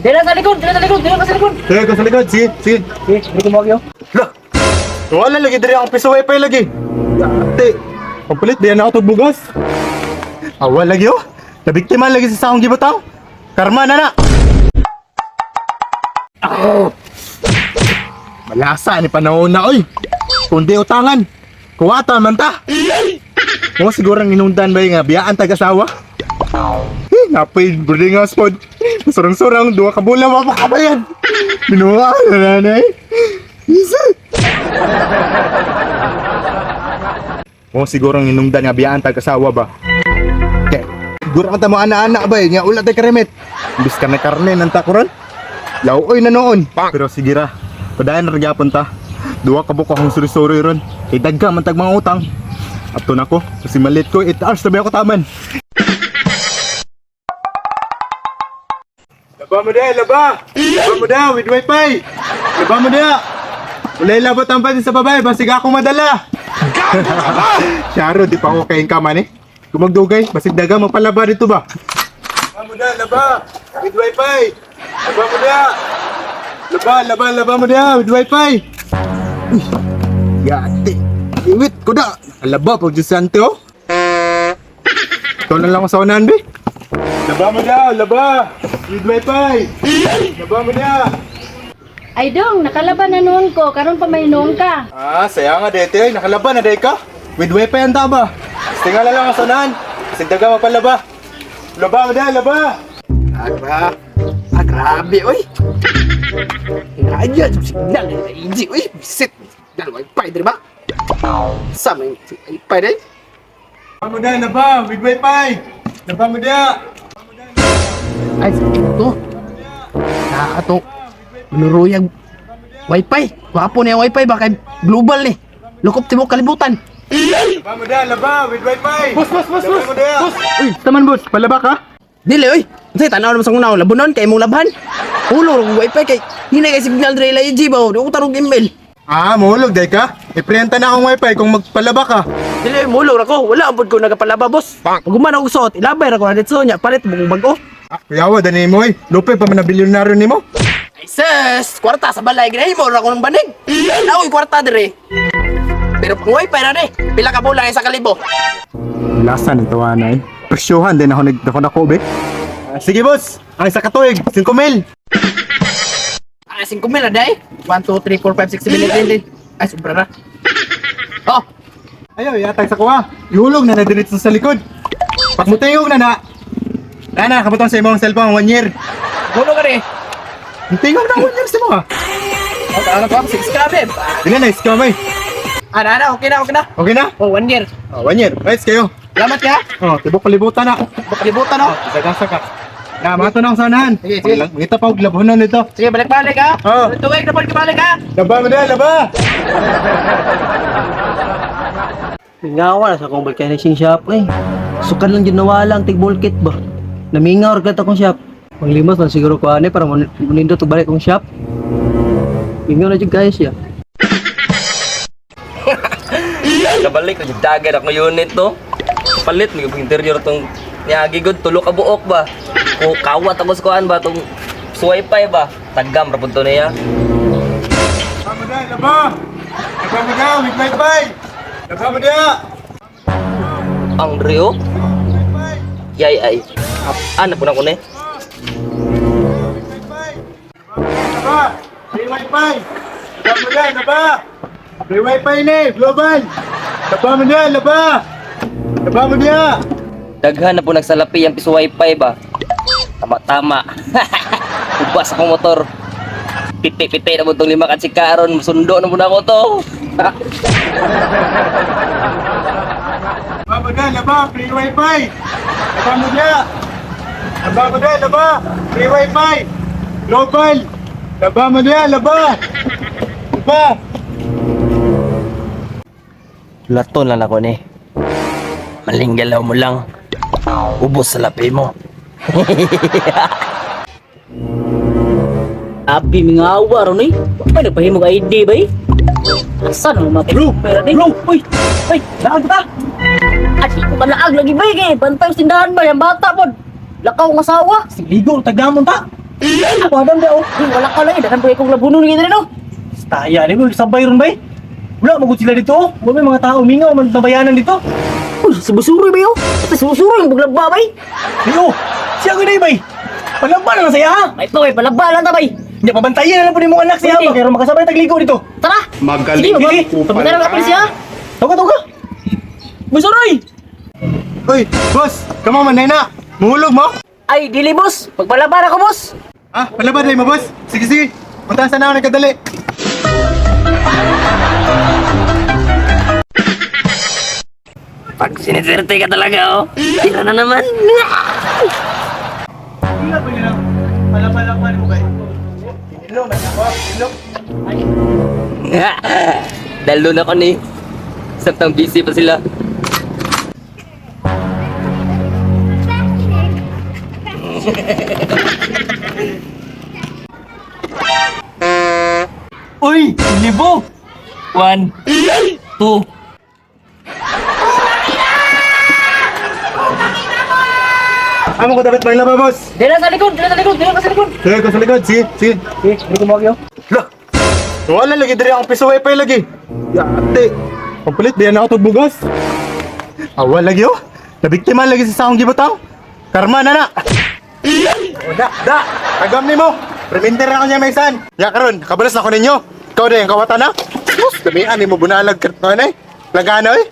Dila sa likod, dila sa likod, dila ka sa likod. Sige, ka sa likod. Sige, sige. Sige, hindi ko mawag yun. Lah! Wala lagi diri akong piso wifi lagi. Ate, pampalit diyan ako tog bugas. Awal lagi oh. Nabiktima lagi sa akong gibutang. Karma na na. Oh. Malasa ni panahon na oy. Kundi utangan. Kuwata man ta. Mo siguro ang inundan ba nga biyaan tag-asawa? Napay boarding house pod. Surang-surang duwa ka bulan mapakabayan. Binuha na nanay. Isa. Mo siguro ang inundan nga biyaan tag-asawa ba? Kay siguro ang tamo ana-ana ba nga ulat tay karemit. Imbis ka na karne ng takuran. Laoy na noon. Pero sige ra. Padayon ra gyapon ta. Duwa ka buko akong suri-suri ron. Kay dagga man tag mga utang. Ato na ko kasi malit ko 8 hours na ba ako taman. Laba mo da, laba! Laba mo da, with wifi! Laba mo da! Ulay labot ang pati sa babae, basig ako madala! Syaro, di pa ako kain ka man eh. Kumagdugay, basig daga mapalaba dito ba? Laba mo da, laba! With wifi! Laba mo da! Laba mo da, with wifi! Uy, gati! Iwit ko da! Alaba, pag-jusante oh! Ito na lang ako sa unahan, be! Laba mo da, laba! With wifi! Laba mo da! Ay dong, nakalaban na noon ko, karon pa may noon ka. Ah, saya nga dete, nakalaban na day ka. With wifi ang taba. Tingala lang ang sanahan. Sigdaga mapalaba. Laba mo da, laba. Agba. Grabe, oy. Inaadyad, signal na easy, oy. Bisit. Dalawa wifi, di ba? Sama yung wifi din. Laba mo da, laba. With wifi. Laba mo da. Ay, ito. Nakakato. Menuruyag. Wifi. Wapo na yung wifi, baka global ni. Lukop tibok kalibutan. Laba mo da, laba. With wifi. Boss. Laba mo da. Boss. Uy, taman boss. Palaba ka? Dili, oy. Say, tanaw naman sa kunaw. Labunon, kay mong labhan. Ulo, wifi kay. Hinay kay signal dre la jibaw. Di ko tarong email. Ah, mahulog day ka? Iprenta na akong wifi kung magpalaba ka. Dili, mulog ako. Wala ang ko nagapalaba, boss. Pag umano ko suot, ilabay ra ko na dito niya. Palit mong bago. Ah, kuyawa, dani mo eh. Lupe pa man na bilyonaryo ni mo. Ay, sis! Kwarta sa balay, ginahin mo ra ko ng banig. Aoy, kwarta dire. Pero pang wifi na de. Pila ka bulang isa kalibo. Lasa ng tawanan. Presyohan din ako nagdako be. Sige boss, ang isa katuig, 5 mil. Ah, 5 mil na day. 1, 2, 3, 4, 5, 6, 7, 8, 9. Ay, sobra na. Oh! Ayaw, yatag sa kuha. Ihulog na diretso sa likod. Pagmutayog na na. Nana, kabutang sa imong cellphone 1 year. Bulo ka rin. Tingog na 1 year sa mga. Oh, ano ko? 6 ka, babe. Dili na, scam eh. Ana, okay na, okay na. Okay na? Oh, 1 year. Oh, 1 year. Right, kayo. Salamat ka. Oh, tibok kalibutan na. Baklibutan ako. Isa ka. Na, mato na ako sa unahan. Sige, sige. Ngita pa og labunan nito. Sige, balik-balik ha. Oh. Tuwag na balik-balik ha. Laba mo na, laba. Ngawa na sa akong vulcanizing shop eh. Sukan lang dyan nawala ang tig-bulkit ba? Namingaw rin akong shop. Panglimas lang siguro ko ane para manindot og balik kong shop. Mingaw na dyan guys ya. Kabalik na dagan ako unit to. Palit mi interior tong niagi gud tulo ka buok ba. Ko kawat ako sa kuan ba tong wifi ba. Tagam ra pud to niya. Laba mo na, laba. Laba mo na, with wifi. Laba mo na. Ang Rio. Yay ay. Ano po na ko ni? Laba. Free wifi. Laba mo na, laba. Free wifi ni, global. Laba mo na, laba. Laba mo na. Daghan na po nagsalapi ang piso wifi ba. Tama-tama. Ubas akong motor. Piti-piti na po itong 5 katsikaron. Sundo na po na ako to. Laba mo na, laba. Free wifi. Laba mo na. Laba mo na, laba. Free wifi. Global. Laba mo na, laba. Laba. Laton lang ako ni. Malinggalaw mo lang. Ubos sa lapi mo. Abi mingawa ron eh. Pwede pahimog ID ba eh? Asan ang mga pera ni? Bro! Uy! Uy! Saan ka? Ati ko malaag lagi ba eh? Bantay sindahan ba yung bata po? Lakaw ng asawa? Ligo, tagdamon ta. Ako adam daw. Wala ka lang, dagan po ikong labunon nga rin, no? Taya ni mo sabay ron bay. Wala magud sila dito. Wala may mga tao mingaw man tabayanan dito. Uy, subusuroy ba yun? Ito subusuroy yung buglagba, bay. Ayo, siya gud bay. Palamba na lang saya ha. Ay, ito, bay, palagba lang ta, bay. Nya pabantayan na lang po ni mong anak siya Pwede. ba kaya makasabay tagligo dito. Tara! Magaling. Sige, Sige, pagpunta na pulis, ha? Tuga. Busuroy. Uy, boss, kamo man na. Muhulog mo? Ay, dili, boss. Pagbalaba ako, boss. Ah, palabad mo, boss. Sige, sige. Punta sa na ako nagkadali. Pag siniserte ka talaga, oh. Tira na naman. Wala pa yun. Palapalapan mo kay. Dalo na ko ni. Saktang busy pa sila. Uy, libo. 1, 2. Amo ko dapat may laba, boss. Dila sa likod, dila sa likod, dila ka sa likod. Sige, ko sa likod. Sige, sige. Sige, hindi ko magyo. Lah. Wala lagi diri ang piso wifi lagi. Yate. Komplit diyan ako tug bugas. Awal lagi oh. Nabiktima lagi sa saong gibutang. Karma na. Da. Tagam nimo. Reminder na ako niya maisan. Ya karon, kabalas na ko ninyo. Ikaw din ang kawatan na. Sus, damihan nimo bunalag kat no nay. Lagana oy.